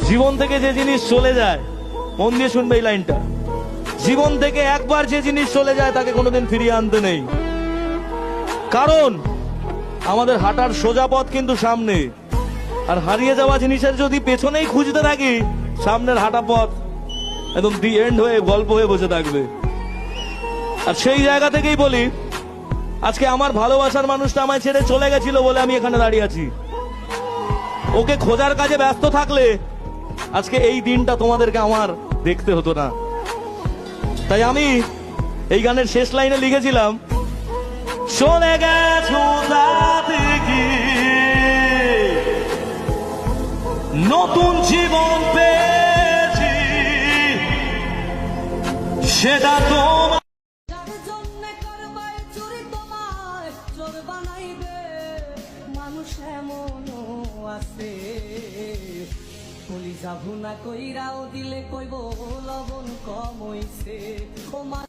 জীবন থেকে যে জিনিস চলে যায়, মন দিয়ে শুনবে এই লাইনটা, জীবন থেকে একবার যে জিনিস চলে যায় তাকে কোনোদিন ফিরিয়ে আনতে নেই। কারণ আমাদের হাঁটার সোজা পথ কিন্তু সামনে, আর হারিয়ে যাওয়া জিনিসের যদি পেছনেই খুঁজতে থাকি, সামনের হাঁটা পথ একদম দি এন্ড হয়ে গল্প হয়ে বসে থাকবে। আর সেই জায়গা থেকেই বলি, আজকে আমার ভালোবাসার মানুষটা আমায় ছেড়ে চলে গেছিল বলে আমি এখানে দাঁড়িয়ে আছি। ওকে খোঁজার কাজে ব্যস্ত থাকলে আজকে এই দিনটা তোমাদেরকে আমার দেখতে হতো না। তাই আমি এই গানের শেষ লাইনে লিখেছিলাম, চলে গেছো রাতে গিয়ে নতুন জীবন পেয়েছি, সেটা তোমার মানুষ এমনও আছে, কলিজা ভুনা কইরাও দিলে কইব লবণ কম হইছে। ও